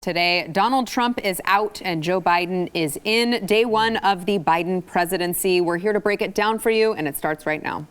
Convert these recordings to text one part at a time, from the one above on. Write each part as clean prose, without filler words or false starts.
Today, Donald Trump is out and Joe Biden is in. Day one of the Biden presidency. We're here to break it down for you, and it starts right now.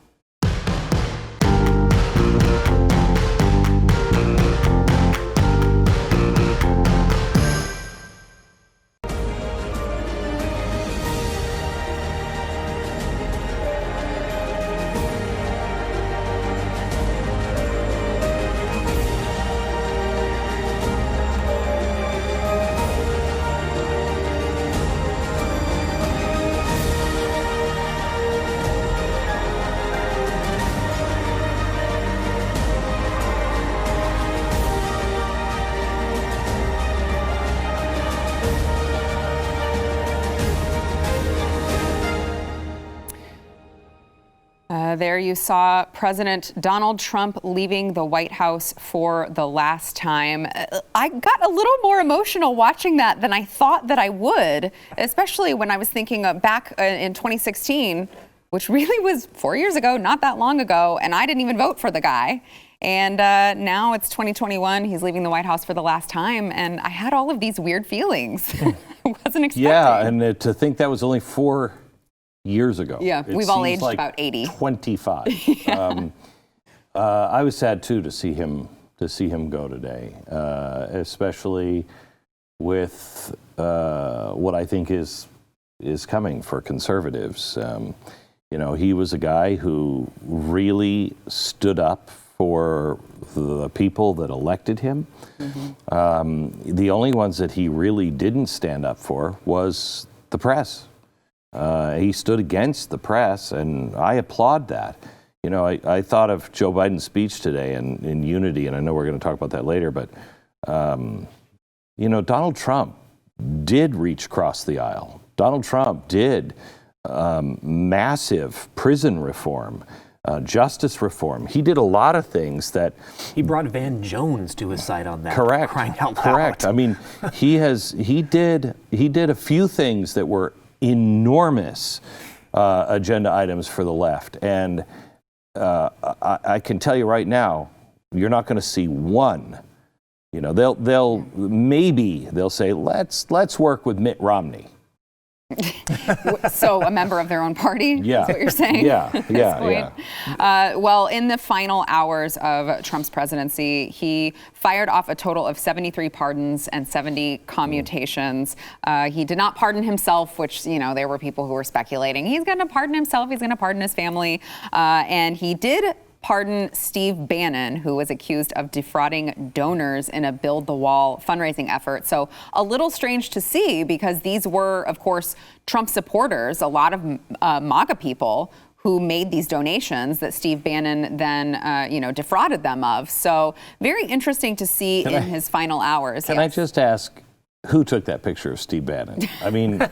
There you saw President Donald Trump leaving the White House for the last time. I got a little more emotional watching that than I thought that I would, especially when I was thinking back in 2016, which really was 4 years ago, not that long ago, and I didn't even vote for the guy. And now it's 2021. He's leaving the White House for the last time, and I had all of these weird feelings. I wasn't expecting. Yeah, and to think that was only 4 years ago. Yeah, we've all aged like about 80. 25. Yeah. I was sad too to see him go today, especially with what I think is coming for conservatives. You know, he was a guy who really stood up for the people that elected him. Mm-hmm. The only ones that he really didn't stand up for was the press. He stood against the press, and I applaud that. You know, I thought of Joe Biden's speech today in unity, and I know we're going to talk about that later, but, you know, Donald Trump did reach across the aisle. Donald Trump did massive prison reform, justice reform. He did a lot of things that... He brought Van Jones to his side on that. Correct. Crying out loud. Correct. I mean, he did a few things that were enormous agenda items for the left, and I can tell you right now, you're not going to see one. You know, they'll say let's work with Mitt Romney. So a member of their own party? Yeah. Is what you're saying? Yeah. Well, in the final hours of Trump's presidency, he fired off a total of 73 pardons and 70 commutations. He did not pardon himself, which, you know, there were people who were speculating he's going to pardon himself, he's going to pardon his family. And he did pardon Steve Bannon, who was accused of defrauding donors in a Build the Wall fundraising effort. So a little strange to see, because these were, of course, Trump supporters, a lot of MAGA people who made these donations that Steve Bannon then, defrauded them of. So very interesting to see in his final hours. Can I just ask, who took that picture of Steve Bannon? I mean...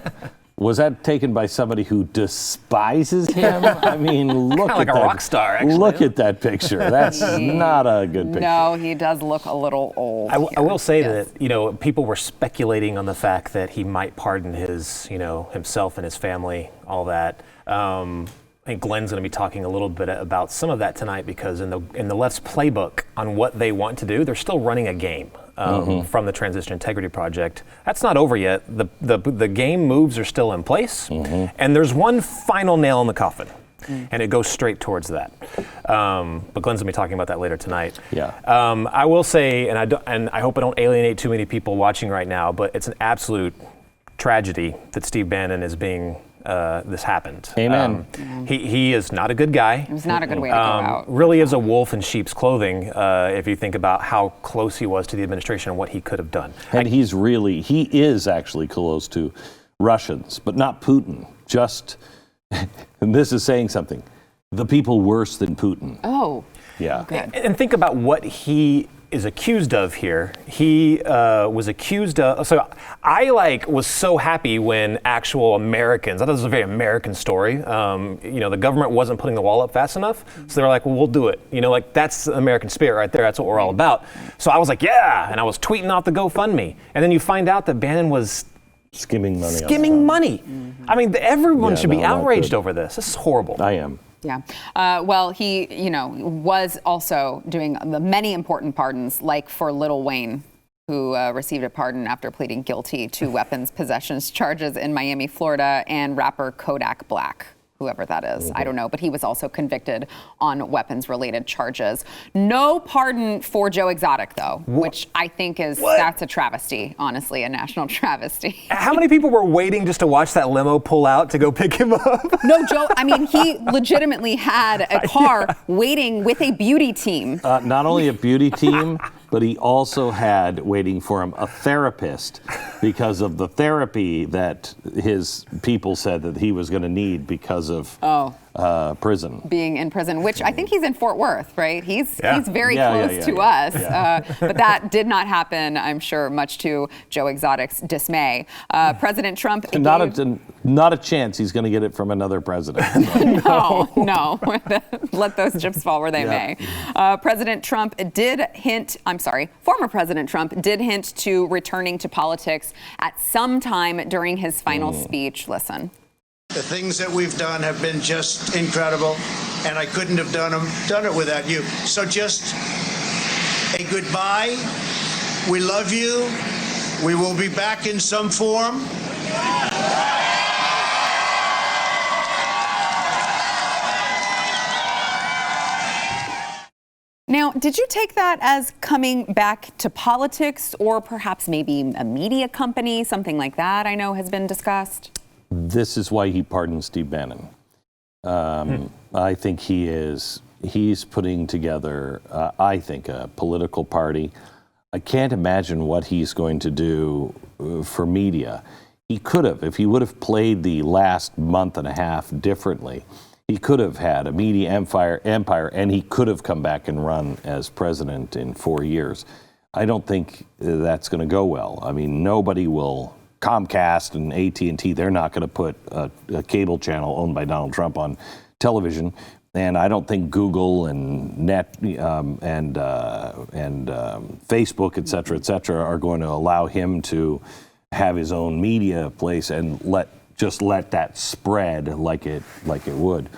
Was that taken by somebody who despises him? I mean, look at like that. A rock star, actually. Look at that picture. That's not a good picture. No, he does look a little old. I will say that, you know, people were speculating on the fact that he might pardon his, you know, himself and his family, all that. I think Glenn's going to be talking a little bit about some of that tonight, because in the left's playbook on what they want to do, they're still running a game. From the Transition Integrity Project. That's not over yet. The game moves are still in place, and there's one final nail in the coffin, and it goes straight towards that. But Glenn's gonna be talking about that later tonight. Yeah. I will say, and I hope I don't alienate too many people watching right now, but it's an absolute tragedy that Steve Bannon is being. This happened. Amen. He is not a good guy. It was not a good way to go out. Really is a wolf in sheep's clothing, if you think about how close he was to the administration and what he could have done. And he is actually close to Russians, but not Putin. Just, and this is saying something, the people worse than Putin. Oh. Yeah. Good. And think about what he is accused of here. He was accused of, so I was so happy when actual Americans, I thought this was a very American story. You know, the government wasn't putting the wall up fast enough. So they were like, well, we'll do it. You know, like that's the American spirit right there. That's what we're all about. So I was like, yeah. And I was tweeting out the GoFundMe. And then you find out that Bannon was skimming money. I mean, everyone should be outraged over this. This is horrible. I am. Yeah. Well, he, was also doing the many important pardons, like for Lil Wayne. who received a pardon after pleading guilty to weapons possessions charges in Miami, Florida, and rapper Kodak Black, whoever that is. I don't know, but he was also convicted on weapons-related charges. No pardon for Joe Exotic, though, which I think that's a travesty, honestly, a national travesty. How many people were waiting just to watch that limo pull out to go pick him up? No, Joe, I mean, he legitimately had a car waiting with a beauty team. Not only a beauty team, but he also had waiting for him a therapist because of the therapy that his people said that he was going to need because of prison. Being in prison, which I think he's in Fort Worth, right? He's very close to us. But that did not happen, I'm sure, much to Joe Exotic's dismay. President Trump not a chance he's going to get it from another president. No. Let those chips fall where they may. President Trump did hint, former President Trump did hint to returning to politics at some time during his final speech. Listen. The things that we've done have been just incredible, and I couldn't have done it without you. So just a goodbye. We love you. We will be back in some form. Now, did you take that as coming back to politics, or perhaps maybe a media company, something like that I know has been discussed? This is why he pardoned Steve Bannon. I think he's putting together, I think, a political party. I can't imagine what he's going to do for media. He could have, if he would have played the last month and a half differently, he could have had a media empire, and he could have come back and run as president in 4 years. I don't think that's going to go well. I mean, nobody will. Comcast and AT&T, they're not going to put a cable channel owned by Donald Trump on television, and I don't think Google and Facebook, et cetera, are going to allow him to have his own media place and let that spread like it would.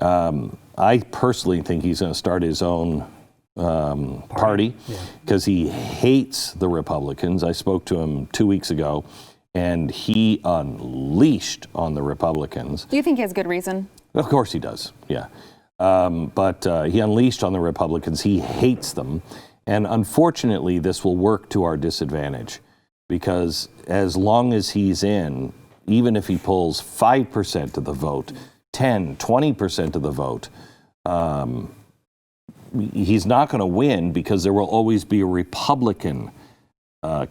I personally think he's going to start his own party because he hates the Republicans. I spoke to him 2 weeks ago, and he unleashed on the Republicans. Do you think he has good reason? Of course he does, yeah. But he unleashed on the Republicans. He hates them. And unfortunately, this will work to our disadvantage because as long as he's in, even if he pulls 5% of the vote, 10, 20% of the vote, he's not going to win because there will always be a Republican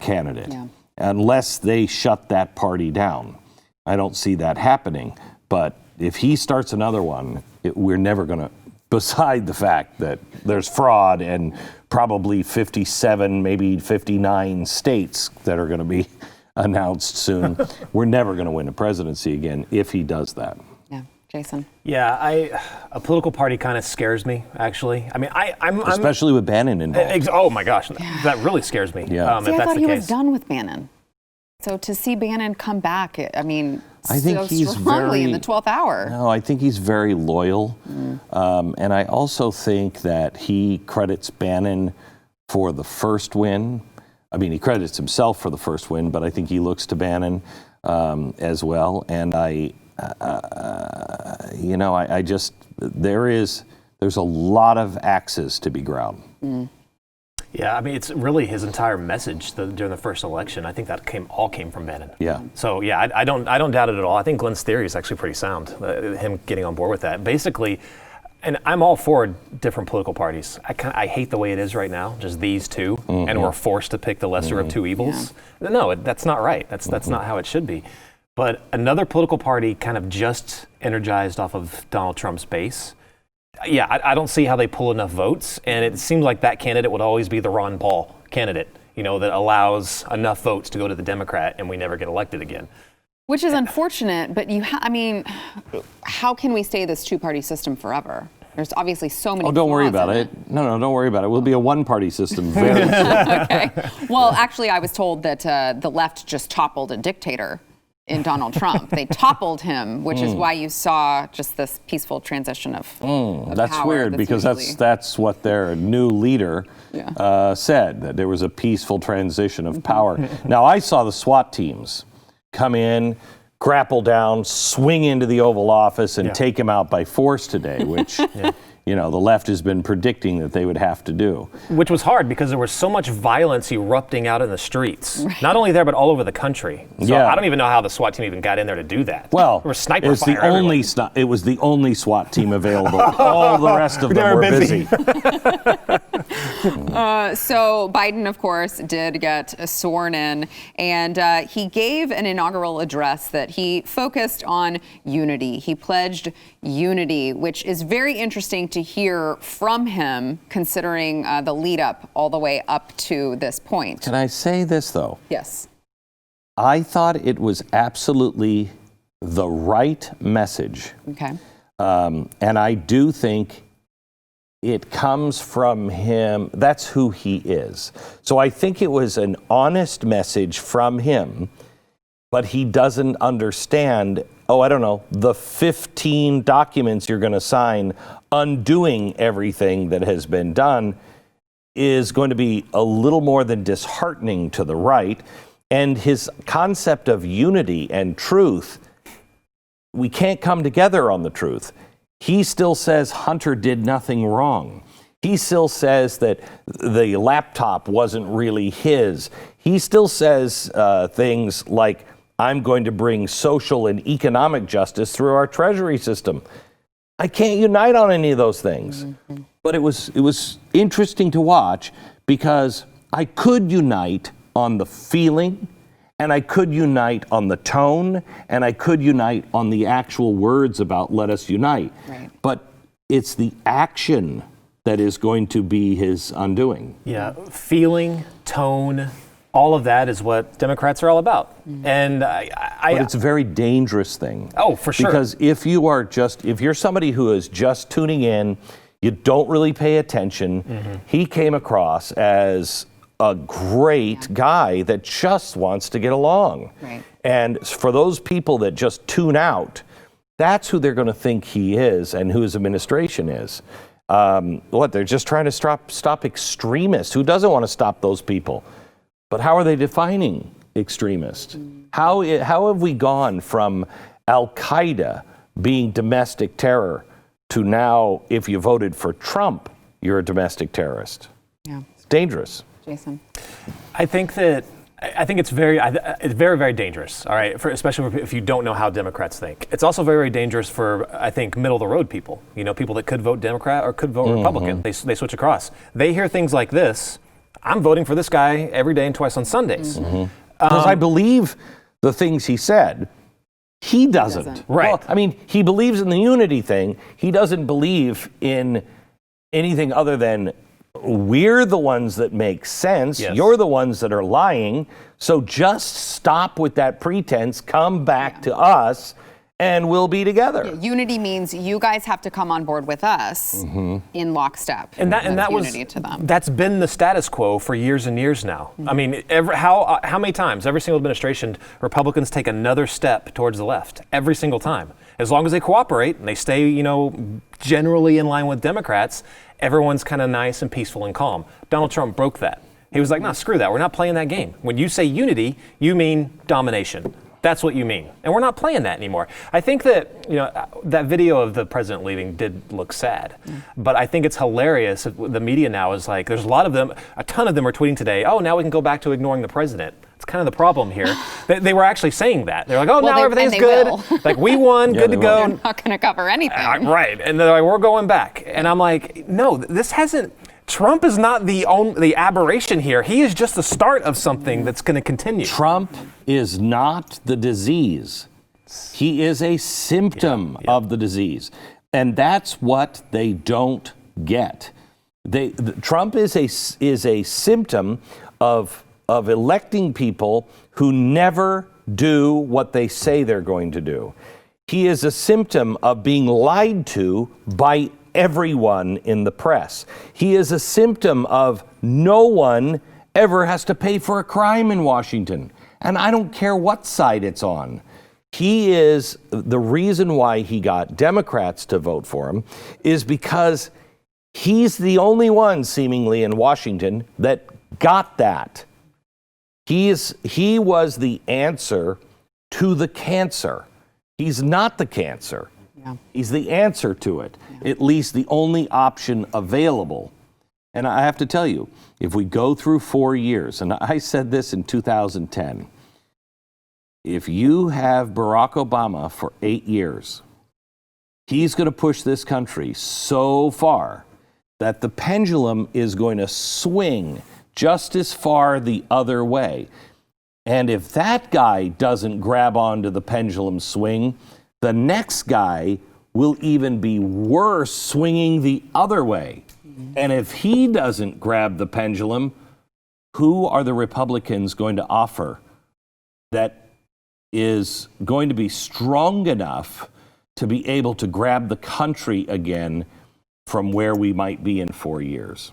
candidate unless they shut that party down. I don't see that happening. But if he starts another one, we're never going to, beside the fact that there's fraud and probably 57, maybe 59 states that are going to be announced soon, we're never going to win a presidency again if he does that. Jason? Yeah, a political party kind of scares me, actually. I mean, I'm especially with Bannon involved. Oh my gosh, that really scares me. Yeah. See, I thought he was done with Bannon. So to see Bannon come back, I think he's strongly in the 12th hour. No, I think he's very loyal. And I also think that he credits Bannon for the first win. I mean, he credits himself for the first win, but I think he looks to Bannon as well. And there's a lot of axes to be ground. Yeah, I mean, it's really his entire message during the first election. I think that all came from Bannon. Yeah. So yeah, I don't doubt it at all. I think Glenn's theory is actually pretty sound. Him getting on board with that, basically. And I'm all for different political parties. I hate the way it is right now, just these two, and we're forced to pick the lesser of two evils. Yeah. No, that's not right. That's not how it should be. But another political party kind of just energized off of Donald Trump's base. Yeah, I don't see how they pull enough votes, and it seems like that candidate would always be the Ron Paul candidate, that allows enough votes to go to the Democrat, and we never get elected again. Which is unfortunate, but how can we stay this two-party system forever? There's obviously so many. Oh, don't worry about it. No, don't worry about it. We'll be a one-party system very soon. Okay. Well, actually, I was told that the left just toppled a dictator in Donald Trump. They toppled him, which is why you saw just this peaceful transition of That's power weird, because usually... that's what their new leader said, that there was a peaceful transition of power. Now, I saw the SWAT teams come in, grapple down, swing into the Oval Office, and take him out by force today, which, you know, the left has been predicting that they would have to do. Which was hard because there was so much violence erupting out in the streets. Not only there, but all over the country. So I don't even know how the SWAT team even got in there to do that. Well, there was sniper it's fire it was the only SWAT team available. All the rest of them were busy. So Biden, of course, did get sworn in, and he gave an inaugural address that he focused on unity. He pledged unity, which is very interesting to hear from him, considering the lead up all the way up to this point. Can I say this, though? Yes. I thought it was absolutely the right message. Okay. And I do think it comes from him. That's who he is. So I think it was an honest message from him, but he doesn't understand, I don't know, the 15 documents you're going to sign undoing everything that has been done is going to be a little more than disheartening to the right. And his concept of unity and truth, we can't come together on the truth. He still says Hunter did nothing wrong. He still says that the laptop wasn't really his. He still says things like, I'm going to bring social and economic justice through our treasury system. I can't unite on any of those things. But it was interesting to watch, because I could unite on the feeling, and I could unite on the tone, and I could unite on the actual words about let us unite. Right. But it's the action that is going to be his undoing. Yeah, feeling, tone, all of that is what Democrats are all about. And but it's a very dangerous thing. Oh, for sure. Because if you're somebody who is just tuning in, you don't really pay attention, he came across as a great guy that just wants to get along. Right. And for those people that just tune out, that's who they're going to think he is and who his administration is. They're just trying to stop extremists. Who doesn't want to stop those people? But how are they defining extremist? How have we gone from Al-Qaeda being domestic terror to now, if you voted for Trump, you're a domestic terrorist? Yeah. It's dangerous. Jason? I think it's very, very dangerous, all right, especially if you don't know how Democrats think. It's also very, very dangerous for, I think, middle-of-the-road people, people that could vote Democrat or could vote Republican. They switch across. They hear things like this, I'm voting for this guy every day and twice on Sundays. Because I believe the things he said. He doesn't. Right. Well, I mean, he believes in the unity thing. He doesn't believe in anything other than we're the ones that make sense. Yes. You're the ones that are lying. So just stop with that pretense. Come back to us, and we'll be together. Yeah, unity means you guys have to come on board with us in lockstep. And that was unity to them. That's been the status quo for years and years now. I mean, how many times, every single administration, Republicans take another step towards the left every single time. As long as they cooperate and they stay, generally in line with Democrats, everyone's kind of nice and peaceful and calm. Donald Trump broke that. He was like, no, screw that. We're not playing that game. When you say unity, you mean domination. That's what you mean. And we're not playing that anymore. I think that, that video of the president leaving did look sad. But I think it's hilarious. The media now is like, there's a ton of them are tweeting today, oh, now we can go back to ignoring the president. It's kind of the problem here. They were actually saying that. They're like, now everything's good. Like, we won, good to go. They're not going to cover anything. Right. And they're like, we're going back. And I'm like, no, Trump is not the aberration here. He is just the start of something that's going to continue. Trump is not the disease. He is a symptom of the disease. And that's what they don't get. Trump is a symptom of electing people who never do what they say they're going to do. He is a symptom of being lied to by everyone in the press. He is a symptom of no one ever has to pay for a crime in Washington. And I don't care what side it's on. He is the reason why he got Democrats to vote for him is because he's the only one seemingly in Washington that got that. He was the answer to the cancer. He's not the cancer. Yeah. He's the answer to it, at least the only option available. And I have to tell you, if we go through 4 years, and I said this in 2010, if you have Barack Obama for 8 years, he's going to push this country so far that the pendulum is going to swing just as far the other way. And if that guy doesn't grab onto the pendulum swing, the next guy will even be worse, swinging the other way. And if he doesn't grab the pendulum, who are the Republicans going to offer that is going to be strong enough to be able to grab the country again from where we might be in 4 years?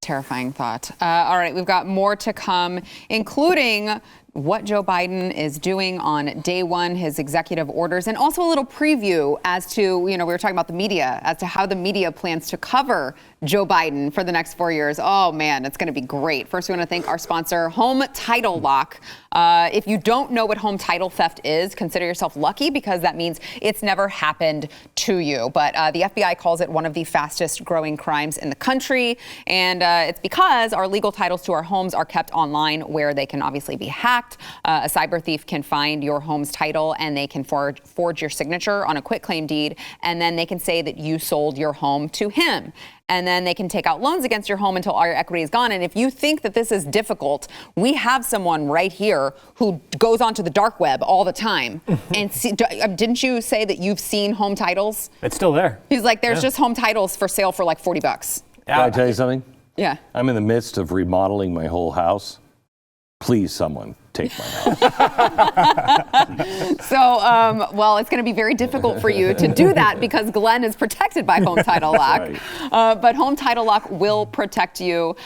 Terrifying thought. All right, we've got more to come, including what Joe Biden is doing on day one, his executive orders, and also a little preview as to, we were talking about the media, as to how the media plans to cover Joe Biden for the next 4 years. Oh, man, it's going to be great. First, we want to thank our sponsor, Home Title Lock. If you don't know what home title theft is, consider yourself lucky, because that means it's never happened to you. But the FBI calls it one of the fastest growing crimes in the country. And it's because our legal titles to our homes are kept online, where they can obviously be hacked. A cyber thief can find your home's title, and they can forge your signature on a quitclaim deed, and then they can say that you sold your home to him. And then they can take out loans against your home until all your equity is gone. And if you think that this is difficult, we have someone right here who goes onto the dark web all the time. And didn't you say that you've seen home titles? It's still there. He's like, there's just home titles for sale for like $40. Can I tell you something? Yeah. I'm in the midst of remodeling my whole house. Please, someone, take my house. So, well, it's going to be very difficult for you to do that because Glenn is protected by Home Title Lock. Right. But Home Title Lock will protect you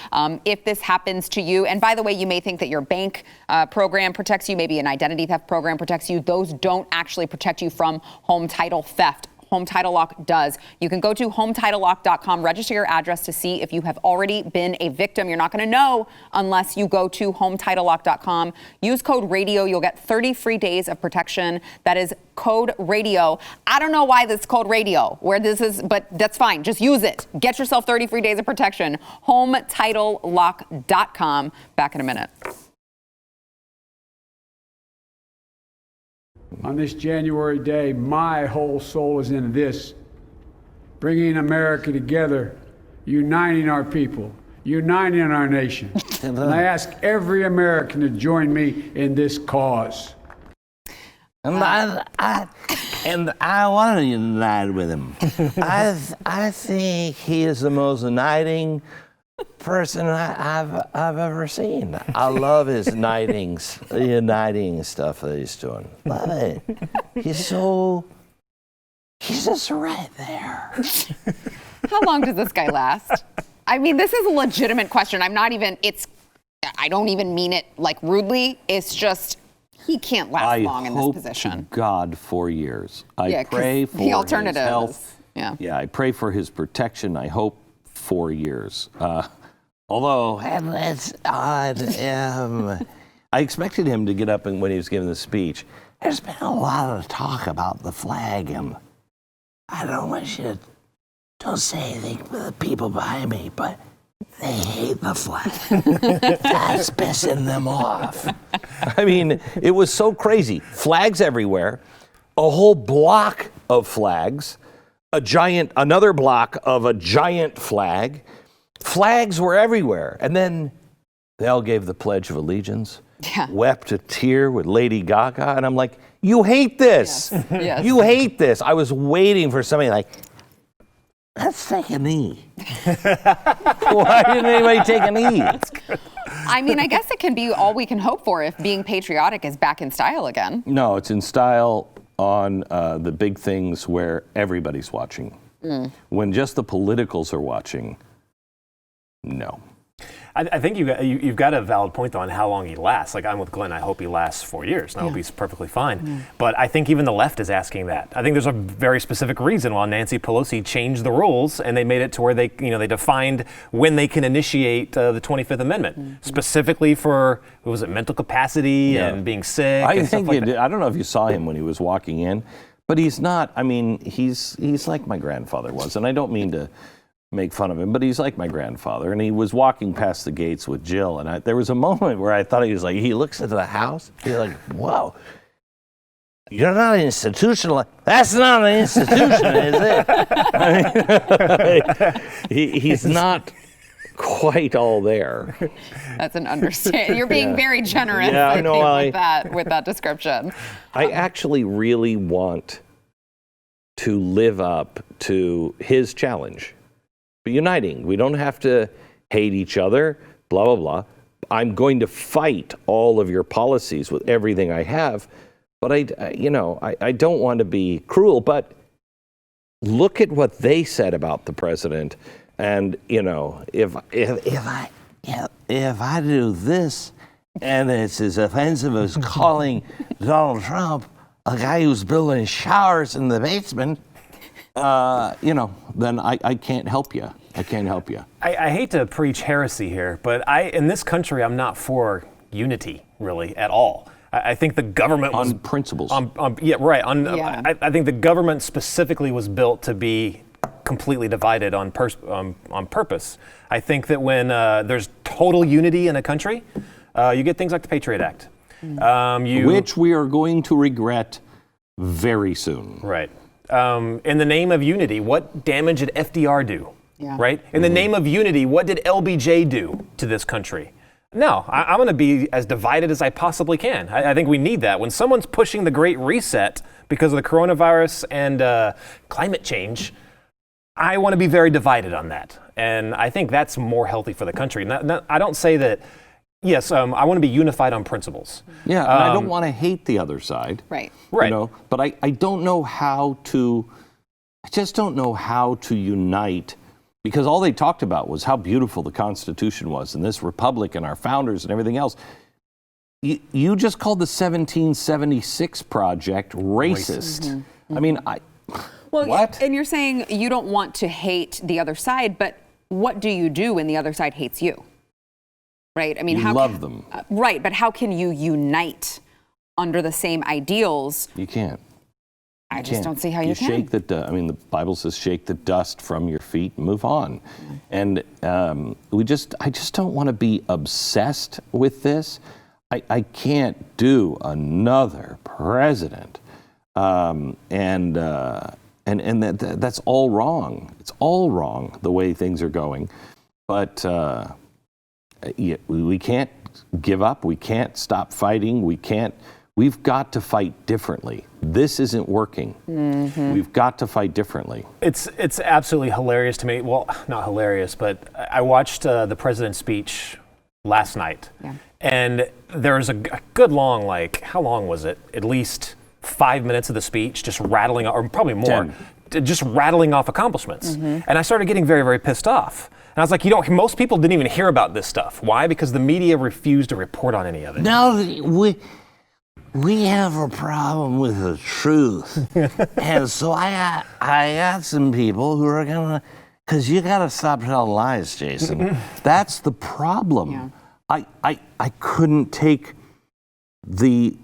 if this happens to you. And by the way, you may think that your bank program protects you, maybe an identity theft program protects you. Those don't actually protect you from home title theft. Home Title Lock does. You can go to HometitleLock.com, register your address to see if you have already been a victim. You're not going to know unless you go to HometitleLock.com. Use code RADIO. You'll get 30 free days of protection. That is code RADIO. I don't know why this code RADIO, where this is, but that's fine. Just use it. Get yourself 30 free days of protection. HometitleLock.com. Back in a minute. On this January day, my whole soul is in this, bringing America together, uniting our people, uniting our nation. And I ask every American to join me in this cause. And I want to unite with him. I think he is the most uniting person I've ever seen. I love his uniting stuff that he's doing. Love it. He's just right there. How long does this guy last? I mean, this is a legitimate question. I don't even mean it like rudely. It's just, he can't last long in this position. I hope to God 4 years. I pray for the alternative his health. Yeah, I pray for his protection. I hope 4 years. Although it's odd. I expected him to get up and when he was giving the speech. There's been a lot of talk about the flag, and I don't want you to don't say anything to the people behind me, but they hate the flag. That's pissing them off. I mean, it was so crazy. Flags everywhere, a whole block of flags, another block of a giant flag. Flags were everywhere. And then they all gave the Pledge of Allegiance, wept a tear with Lady Gaga. And I'm like, you hate this. Yes. You hate this. I was waiting for somebody like, let's take a knee. Why didn't anybody take a knee? I mean, I guess it can be all we can hope for if being patriotic is back in style again. No, it's in style on the big things where everybody's watching. When just the politicals are watching, no. I think you've got a valid point, though, on how long he lasts. Like, I'm with Glenn. I hope he lasts 4 years, and I hope he's perfectly fine. But I think even the left is asking that. I think there's a very specific reason why Nancy Pelosi changed the rules, and they made it to where they defined when they can initiate the 25th Amendment, specifically for, what was it, mental capacity and being sick. I and think stuff like that. I don't know if you saw him when he was walking in, but he's not. I mean, he's like my grandfather was, and I don't mean to make fun of him, but he's like my grandfather, and he was walking past the gates with Jill, and there was a moment where I thought he was like, he looks into the house, he's like, whoa, you're not an institutional, that's not an institution, is it? He's not quite all there. That's an understatement. You're being very generous, Yeah, I think, no, with that description. I actually really want to live up to his challenge. Uniting. We don't have to hate each other, blah, blah, blah. I'm going to fight all of your policies with everything I have, but I don't want to be cruel, but look at what they said about the president. And, if I do this and it's as offensive as calling Donald Trump a guy who's building showers in the basement, then I can't help you. I can't help you. I hate to preach heresy here, but in this country, I'm not for unity, really, at all. I think the government was... On principles. I think the government specifically was built to be completely divided on purpose. I think that when there's total unity in a country, you get things like the Patriot Act. Which we are going to regret very soon. Right. In the name of unity, what damage did FDR do? Yeah. Right? In the name of unity, what did LBJ do to this country? No, I'm going to be as divided as I possibly can. I think we need that. When someone's pushing the Great Reset because of the coronavirus and climate change, I want to be very divided on that. And I think that's more healthy for the country. I don't say that, yes, I want to be unified on principles. Yeah, and I don't want to hate the other side. Right. Right. But I don't know how to, I just don't know how to unite, because all they talked about was how beautiful the Constitution was and this republic and our founders and everything else. You just called the 1776 Project racist. Mm-hmm. I mean, what? And you're saying you don't want to hate the other side, but what do you do when the other side hates you? Right? I mean, you love them. Right, but how can you unite under the same ideals? You can't. I just don't see how you can. Shake the Bible says shake the dust from your feet and move on. And I just don't want to be obsessed with this. I can't do another president. And that's all wrong. It's all wrong the way things are going. But we can't give up. We can't stop fighting. We've got to fight differently. This isn't working. Mm-hmm. We've got to fight differently. It's absolutely hilarious to me. Well, not hilarious, but I watched the president's speech last night. Yeah. And there's a good long, how long was it? At least 5 minutes of the speech, just rattling, or probably more, just rattling off accomplishments. Mm-hmm. And I started getting very, very pissed off. And I was like, most people didn't even hear about this stuff. Why? Because the media refused to report on any of it. No, we have a problem with the truth. And so I got some people who are gonna, because you gotta stop telling lies, Jason. That's the problem. Yeah. I couldn't take the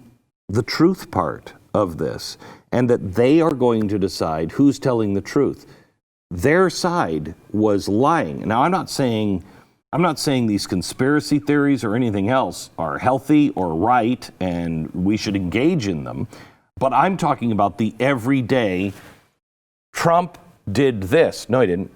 truth part of this, and that they are going to decide who's telling the truth. Their side was lying. Now, I'm not saying these conspiracy theories or anything else are healthy or right and we should engage in them, but I'm talking about the everyday, Trump did this. No, he didn't.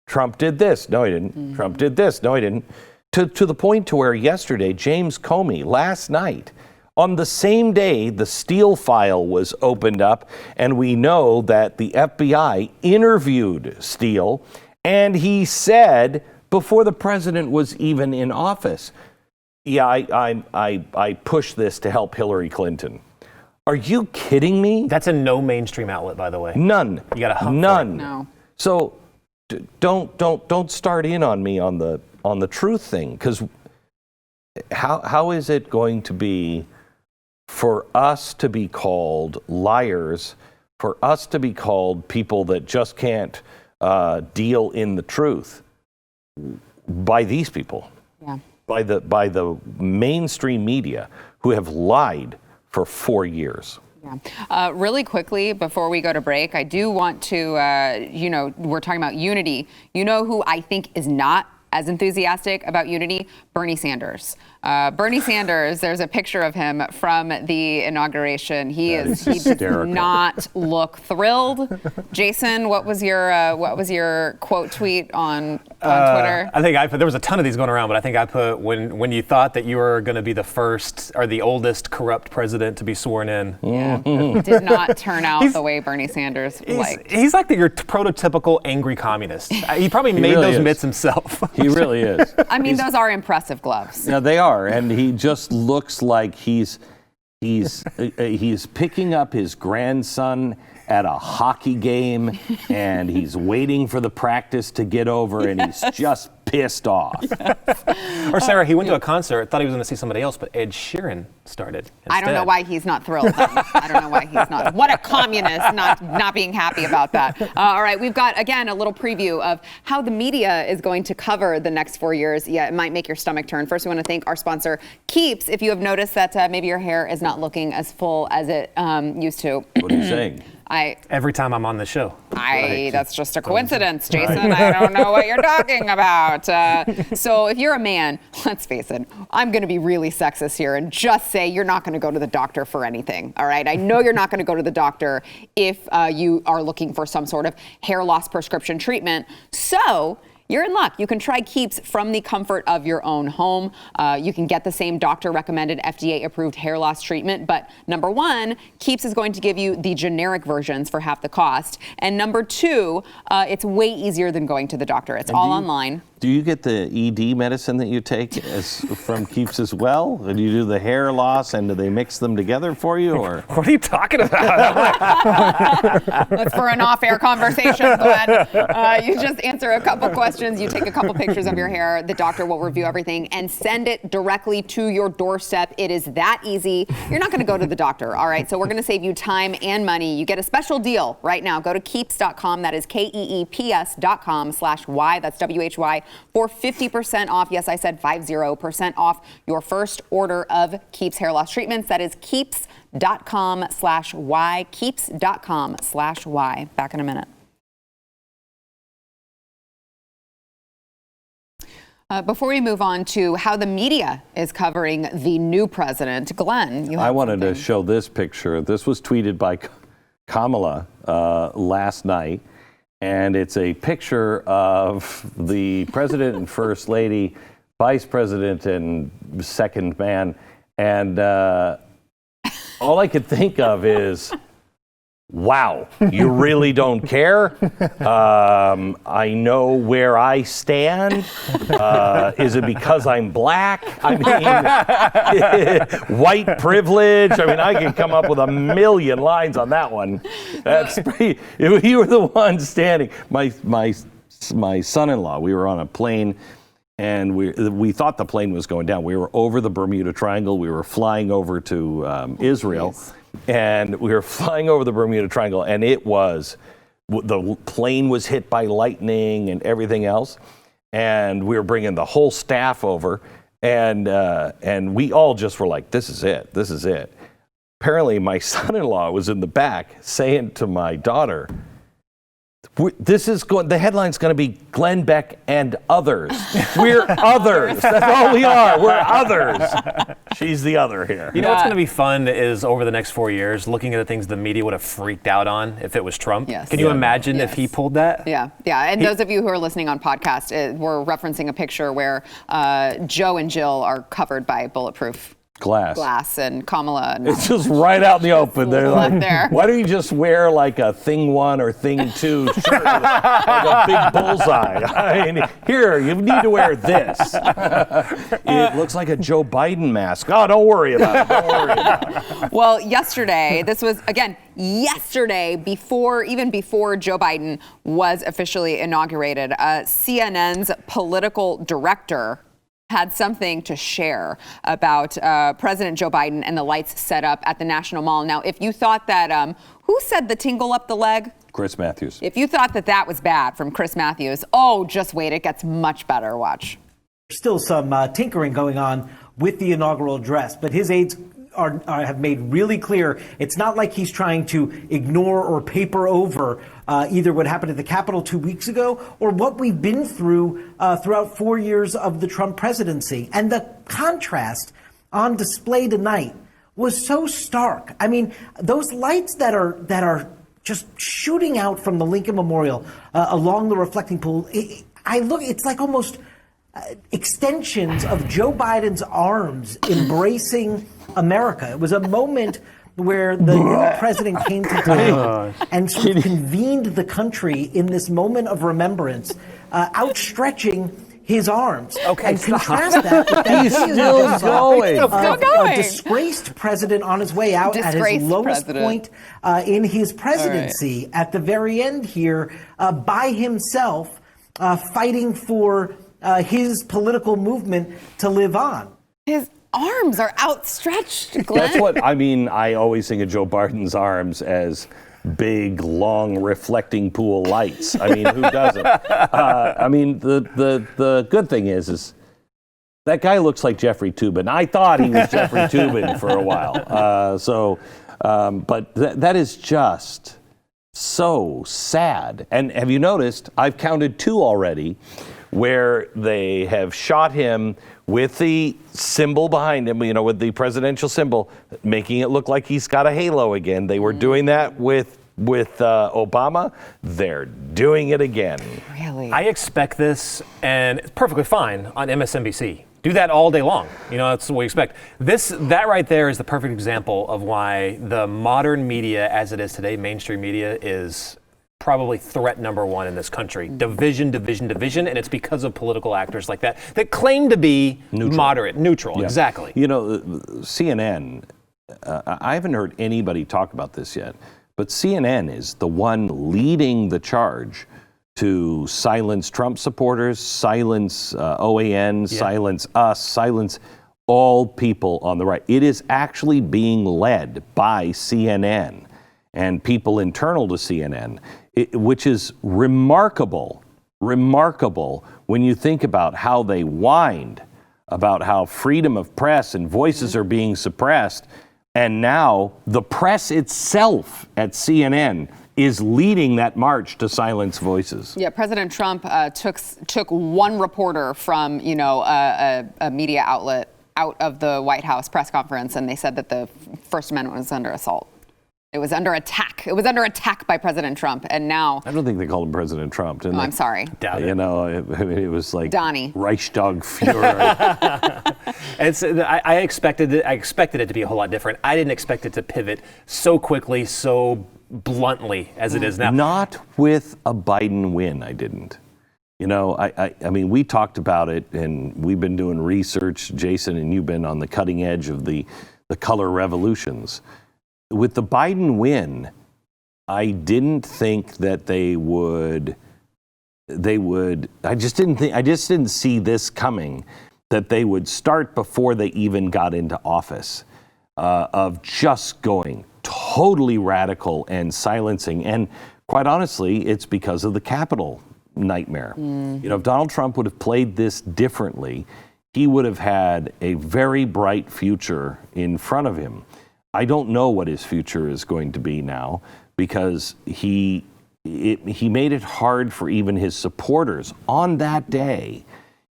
Trump did this. No, he didn't. Mm-hmm. Trump did this. No, he didn't. To the point to where yesterday, James Comey, last night, on the same day the Steele file was opened up, and we know that the FBI interviewed Steele, and he said, before the president was even in office, yeah, I pushed this to help Hillary Clinton. Are you kidding me? That's a no mainstream outlet, by the way. None. You got to hunt None. for it. No. So don't start in on me on the the truth thing, because how is it going to be for us to be called liars, for us to be called people that just can't deal in the truth by these people, by the mainstream media who have lied for 4 years? Yeah. Really quickly, before we go to break, I do want to, we're talking about unity. You know who I think is not as enthusiastic about unity? Bernie Sanders. Bernie Sanders, there's a picture of him from the inauguration. He did not look thrilled. Jason, what was your quote tweet on Twitter? I think there was a ton of these going around, but I think I put when you thought that you were going to be the first or the oldest corrupt president to be sworn in. Yeah, it did not turn out the way Bernie Sanders liked. He's like your prototypical angry communist. He probably made really those is. mitts himself. He really is. I mean, those are impressive gloves. Yeah, they are, and he just looks like he's picking up his grandson at a hockey game, and he's waiting for the practice to get over, and he's just pissed off. Or Sarah, he went to a concert, thought he was going to see somebody else, but Ed Sheeran started instead. I don't know why he's not thrilled. I don't know why he's not. What a communist, not being happy about that. All right, we've got, again, a little preview of how the media is going to cover the next 4 years. Yeah, it might make your stomach turn. First, we want to thank our sponsor, Keeps. If you have noticed that maybe your hair is not looking as full as it used to. What are you saying? Every time I'm on the show. That's just a coincidence, Jason. I don't know what you're talking about. So if you're a man, let's face it, I'm going to be really sexist here and just say you're not going to go to the doctor for anything. All right. I know you're not going to go to the doctor if you are looking for some sort of hair loss prescription treatment. So you're in luck. You can try Keeps from the comfort of your own home. You can get the same doctor-recommended, FDA-approved hair loss treatment. But number one, Keeps is going to give you the generic versions for half the cost. And number two, it's way easier than going to the doctor. It's all online. Do you get the ED medicine that you take from Keeps as well? Do you do the hair loss, and do they mix them together for you? Or What are you talking about? That's for an off-air conversation, Glenn. You just answer a couple questions. You take a couple pictures of your hair. The doctor will review everything and send it directly to your doorstep. It is that easy. You're not going to go to the doctor, all right? So we're going to save you time and money. You get a special deal right now. Go to Keeps.com. That is KEEPS.com/Y. That's WHY. For 50% off. Yes, I said 50% off your first order of Keeps hair loss treatments. That is Keeps.com/Y. Keeps.com/Y. Back in a minute. Before we move on to how the media is covering the new president, Glenn, I wanted to show this picture. This was tweeted by Kamala last night. And it's a picture of the president and first lady, vice president and second man. And all I could think of is, wow, you really don't care? I know where I stand. Is it because I'm black? I mean, white privilege. I mean, I could come up with a million lines on that one. That's pretty. You were the one standing. My son-in-law, we were on a plane, and we thought the plane was going down. We were over the Bermuda Triangle. We were flying over to Israel. Yes. And we were flying over the Bermuda Triangle, and the plane was hit by lightning and everything else. And we were bringing the whole staff over, and we all just were like, this is it, this is it. Apparently, my son-in-law was in the back saying to my daughter, the headline's going to be Glenn Beck and others. We're others. That's all we are. We're others. She's the other here. You know what's going to be fun is over the next 4 years, looking at the things the media would have freaked out on if it was Trump. Yes. Can you imagine if he pulled that? Yeah. And those of you who are listening on podcast, we're referencing a picture where Joe and Jill are covered by bulletproof Glass and Kamala. And It's just right out in the open. They're like, there. why don't you just wear like a thing 1 or thing 2 shirt with like a big bullseye? I mean, here, you need to wear this. It looks like a Joe Biden mask. Oh, don't worry about it. Don't worry about it. Well, yesterday, this was, again, even before Joe Biden was officially inaugurated, CNN's political director had something to share about President Joe Biden and the lights set up at the National Mall. Now, if you thought that, who said the tingle up the leg? Chris Matthews. If you thought that was bad from Chris Matthews, oh, just wait, it gets much better. Watch. Still some tinkering going on with the inaugural address, but his aides have made really clear it's not like he's trying to ignore or paper over either what happened at the Capitol 2 weeks ago or what we've been through throughout 4 years of the Trump presidency. And the contrast on display tonight was so stark. I mean, those lights that are just shooting out from the Lincoln Memorial along the reflecting pool, it's like almost extensions of Joe Biden's arms embracing America. It was a moment where the new president came to town and sort of convened the country in this moment of remembrance, outstretching his arms. Okay, and contrast that with that He's still going. a disgraced president on his way out at his lowest point in his presidency at the very end here by himself, fighting for his political movement to live on. His arms are outstretched, Glenn. That's what, I mean, I always think of Joe Biden's arms as big, long, reflecting pool lights. I mean, who doesn't? I mean, the good thing is that guy looks like Jeffrey Toobin. I thought he was Jeffrey Toobin for a while. But that is just so sad. And have you noticed, I've counted 2 already, where they have shot him with the symbol behind him, with the presidential symbol, making it look like he's got a halo again. They were doing that with Obama. They're doing it again. Really? I expect this, and it's perfectly fine on MSNBC. Do that all day long. That's what we expect. That right there is the perfect example of why the modern media, as it is today, mainstream media, is probably threat number 1 in this country. Division, and it's because of political actors like that claim to be neutral. Yeah. Exactly. CNN, I haven't heard anybody talk about this yet, but CNN is the one leading the charge to silence Trump supporters, silence OAN, silence us, silence all people on the right. It is actually being led by CNN and people internal to CNN, which is remarkable when you think about how they whined about how freedom of press and voices are being suppressed. And now the press itself at CNN is leading that march to silence voices. Yeah, President Trump took one reporter from, a media outlet out of the White House press conference, and they said that the First Amendment was under assault. It was under attack. It was under attack by President Trump, and now... I don't think they called him President Trump, didn't they? I'm sorry. It was like Donnie. Reichstag Führer. I expected it to be a whole lot different. I didn't expect it to pivot so quickly, so bluntly as it is now. Not with a Biden win, I didn't. I mean, we talked about it, and we've been doing research, Jason, and you've been on the cutting edge of the color revolutions. With the Biden win, I didn't think that they would, I just didn't see this coming, that they would start before they even got into office, of just going totally radical and silencing. And quite honestly, it's because of the Capitol nightmare. If Donald Trump would have played this differently, he would have had a very bright future in front of him. I don't know what his future is going to be now, because he made it hard for even his supporters. On that day,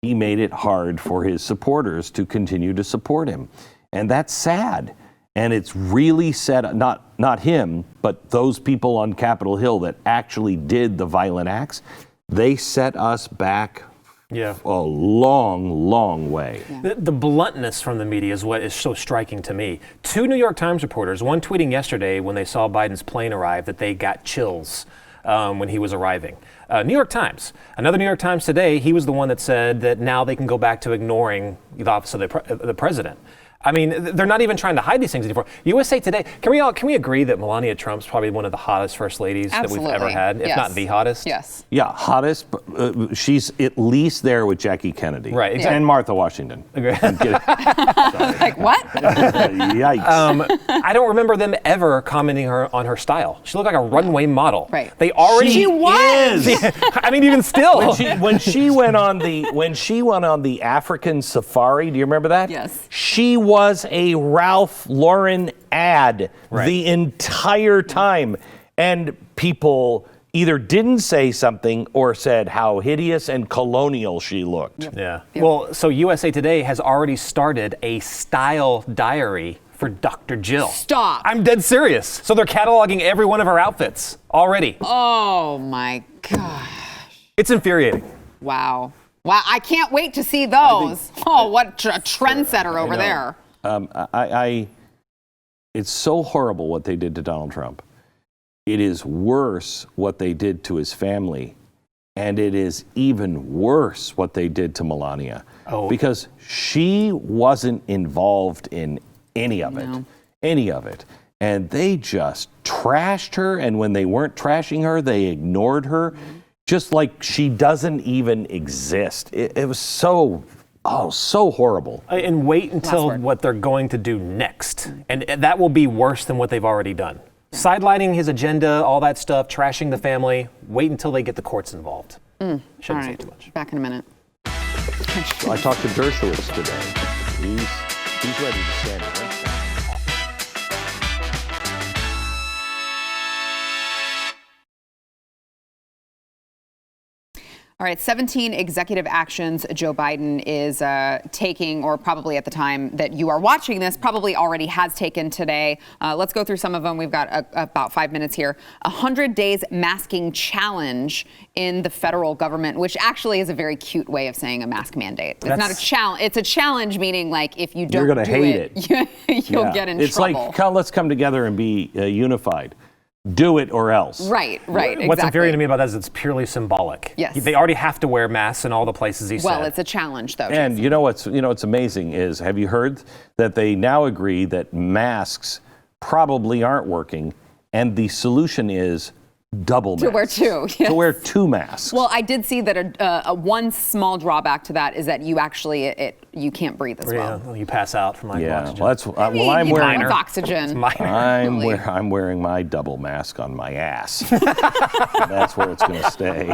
he made it hard for his supporters to continue to support him. And that's sad. And it's really sad, not him, but those people on Capitol Hill that actually did the violent acts. They set us back Yeah. a long, long way. The bluntness from the media is what is so striking to me. 2 New York Times reporters, one tweeting yesterday when they saw Biden's plane arrive that they got chills when he was arriving. New York Times. Another New York Times today, he was the one that said that now they can go back to ignoring the office of the president. I mean, they're not even trying to hide these things anymore. USA Today, can we agree that Melania Trump's probably one of the hottest first ladies that we've ever had, if not the hottest? Yes. Yeah, hottest. She's at least there with Jackie Kennedy. Right, exactly. And Martha Washington. I'm kidding. Like what? Yikes. I don't remember them ever commenting on her style. She looked like a runway model. Right. They already. She was. I mean, even still. When she went on the African safari, do you remember that? Yes. She was a Ralph Lauren ad the entire time, and people either didn't say something or said how hideous and colonial she looked. Yeah. Well, so USA Today has already started a style diary for Dr. Jill. Stop. I'm dead serious. So they're cataloging every one of her outfits already. Oh my gosh. It's infuriating. Wow. Wow, I can't wait to see those. What a trendsetter over there. It's so horrible what they did to Donald Trump. It is worse what they did to his family. And it is even worse what they did to Melania. Oh. Because she wasn't involved in any of it. Any of it. And they just trashed her. And when they weren't trashing her, they ignored her. Just like she doesn't even exist. It was so horrible. And wait until what they're going to do next. And that will be worse than what they've already done. Sidelining his agenda, all that stuff, trashing the family. Wait until they get the courts involved. Shouldn't say too much. Back in a minute. I talked to Dershowitz today. He's ready to stand against that. All right, 17 executive actions Joe Biden is taking, or probably at the time that you are watching this, probably already has taken today. Let's go through some of them. We've got about 5 minutes here. 100 days masking challenge in the federal government, which actually is a very cute way of saying a mask mandate. It's not a challenge. It's a challenge, meaning like if you don't You're gonna do hate it, you'll get in trouble. It's like, let's come together and be unified. Do it or else. Right, exactly. What's infuriating to me about that is it's purely symbolic. Yes. They already have to wear masks in all the places he said. Well, it's a challenge, though. And you know what's amazing is, have you heard that they now agree that masks probably aren't working, and the solution is double masks. To wear two. Yes. To wear 2 masks. Well, I did see that one small drawback to that is that you actually you can't breathe as well. You pass out from lack of oxygen. Well, that's I mean, I'm wearing it's oxygen. It's minor. I'm wearing my double mask on my ass. That's where it's going to stay.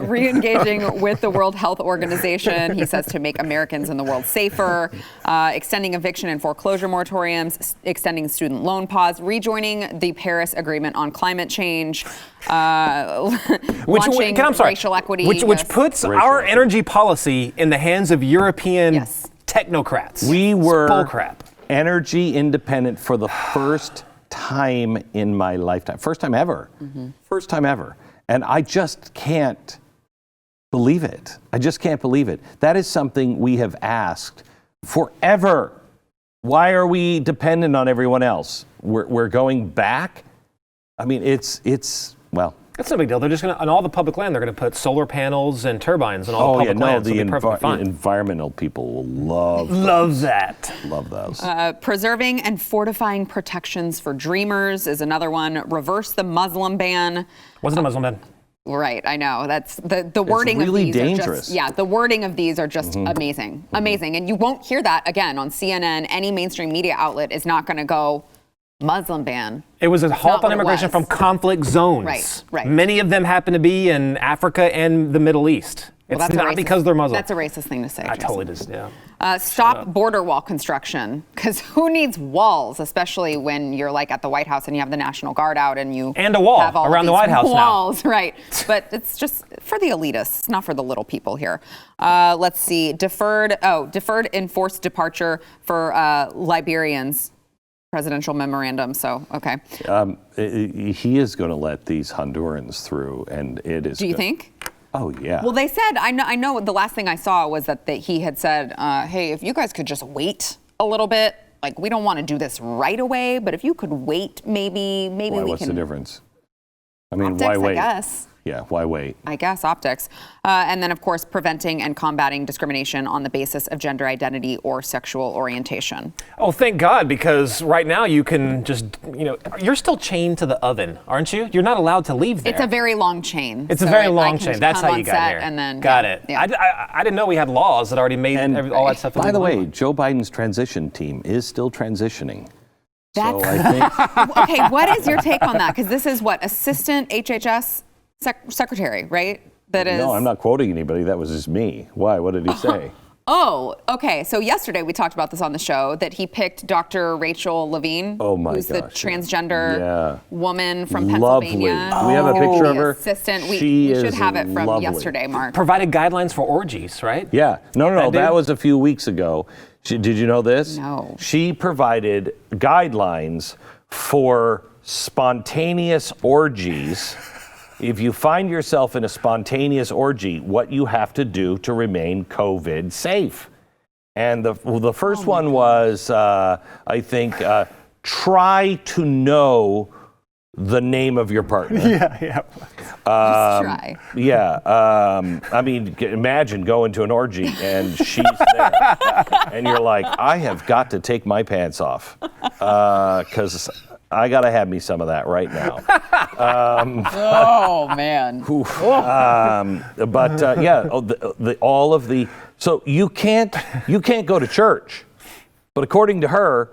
Re-engaging with the World Health Organization, he says, to make Americans and the world safer, extending eviction and foreclosure moratoriums, extending student loan pause, rejoining the Paris Agreement on climate change, launching racial equity. Which puts our energy policy in the hands of European technocrats. We were bullcrap. Energy independent for the first time in my lifetime. First time ever. First time ever. And I just can't believe it. I just can't believe it. That is something we have asked forever. Why are we dependent on everyone else? We're going back. I mean, well. That's no big deal. They're just going to, on all the public land, they're going to put solar panels and turbines on all the public land. So it'll be perfectly fine. Environmental people will love that. Love those. Preserving and fortifying protections for dreamers is another one. Reverse the Muslim ban. Wasn't a Muslim ban. Right, I know. That's the wording really of these dangerous. are just, the wording of these are just amazing. Amazing. And you won't hear that again on CNN. Any mainstream media outlet is not going to go Muslim ban. It was a halt on immigration from conflict zones. Right. Many of them happen to be in Africa and the Middle East. It's not because they're Muslim. That's a racist thing to say. I totally just, yeah. Stop border wall construction, because who needs walls, especially when you're like at the White House and you have the National Guard out and you and a wall have all around the White House walls, now. Right? But it's just for the elitists, not for the little people here. Let's see, deferred enforced departure for Liberians. Presidential memorandum. So, okay. He is going to let these Hondurans through, and it is. Do you think? Oh, yeah. Well, they said, I know the last thing I saw was that he had said, hey, if you guys could just wait a little bit, like, we don't want to do this right away, but if you could wait, maybe we can. What's the difference? I mean, Optics, why wait? I guess. Yeah, why wait? I guess optics. And then, of course, preventing and combating discrimination on the basis of gender identity or sexual orientation. Oh, thank God, because right now you can just, you're still chained to the oven, aren't you? You're not allowed to leave there. It's a very long chain. It's a So very I long can chain. That's come how you on got set here. And then, got it. Yeah. I didn't know we had laws that already made all that stuff. By the way, Joe Biden's transition team is still transitioning. That's, so I think. okay, what is your take on that? Because this is what, assistant HHS secretary, right? That is. No, I'm not quoting anybody. That was just me. Why? What did he say? Oh, okay. So yesterday we talked about this on the show that he picked Dr. Rachel Levine, who's the transgender woman from Pennsylvania. Lovely. Do we have a picture of her? Assistant. She we should is have it from lovely. yesterday, Mark. Provided guidelines for orgies, right? Yeah. No. That was a few weeks ago. Did you know this? No. She provided guidelines for spontaneous orgies. If you find yourself in a spontaneous orgy, what you have to do to remain COVID safe. And the first one was, I think, try to know the name of your partner. Yeah. Just try. Yeah. I mean, imagine going to an orgy and she's there. And you're like, I have got to take my pants off because I got to have me some of that right now. Oh, man. So you can't go to church, but according to her,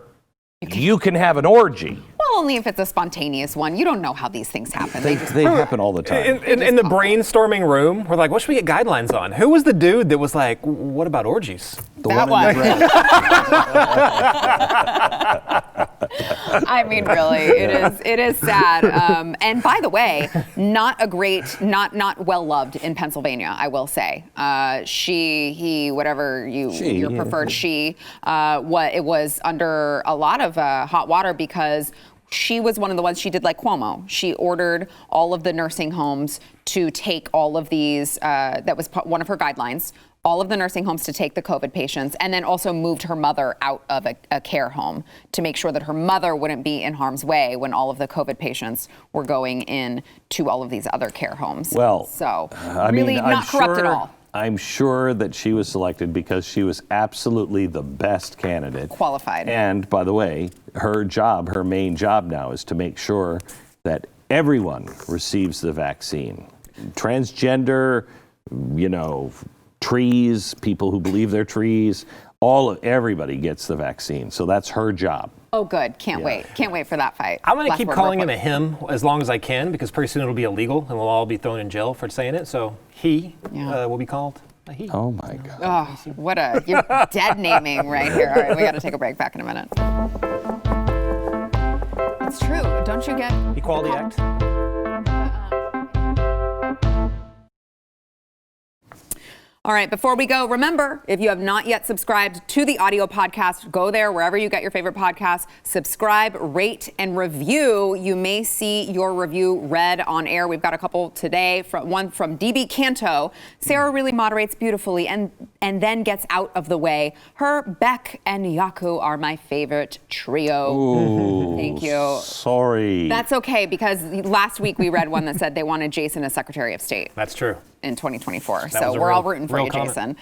you can have an orgy. Well, only if it's a spontaneous one. You don't know how these things happen. They happen all the time. In the brainstorming room, we're like, what should we get guidelines on? Who was the dude that was like, what about orgies? That one. I mean, really, it is sad. And by the way, not well loved in Pennsylvania, I will say. He, whatever your preferred she, it was under a lot of hot water because she was one of the ones, she did like Cuomo. She ordered all of the nursing homes to take all of these, that was one of her guidelines, all of the nursing homes to take the COVID patients, and then also moved her mother out of a care home to make sure that her mother wouldn't be in harm's way when all of the COVID patients were going in to all of these other care homes. Well, so really not corrupt at all. I'm sure that she was selected because she was absolutely the best candidate. Qualified. And by the way, her main job now is to make sure that everyone receives the vaccine. Transgender, trees, people who believe they're trees, everybody gets the vaccine. So that's her job. Oh, good. Can't wait. Can't wait for that fight. I'm going to keep calling him a him as long as I can because pretty soon it'll be illegal and we'll all be thrown in jail for saying it. So he will be called a he. Oh, my God. Oh, you're dead naming right here. All right, we got to take a break. Back in a minute. It's true. Don't you get Equality Act? All right, before we go, remember, if you have not yet subscribed to the audio podcast, go there wherever you get your favorite podcasts, subscribe, rate, and review. You may see your review read on air. We've got a couple today, one from DB Canto. Sarah really moderates beautifully and then gets out of the way. Her, Beck, and Yaku are my favorite trio. Ooh, thank you. Sorry. That's okay, because last week we read one that said they wanted Jason as Secretary of State. That's true. In 2024. So we're all rooting for you, Jason.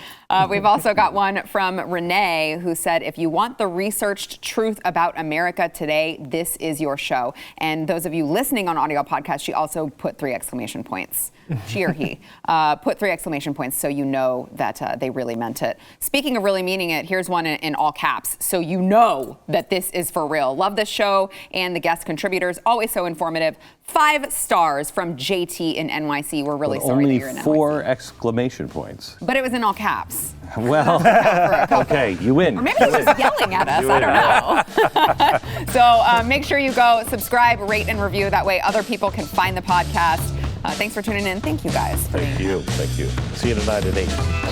We've also got one from Renee who said, if you want the researched truth about America today, this is your show. And those of you listening on audio podcast, she also put 3 exclamation points. She or he put 3 exclamation points so you know that they really meant it. Speaking of really meaning it, here's one in all caps. So you know that this is for real. Love this show and the guest contributors. Always so informative. 5 stars from JT in NYC. We're really sorry that you're in NYC. Only 4 exclamation points. But it was in all caps. Well, okay, you win. Or maybe he was yelling at us. I don't know. So make sure you go subscribe, rate, and review. That way other people can find the podcast. Thanks for tuning in. Thank you, guys. Thank you. See you tonight at 8.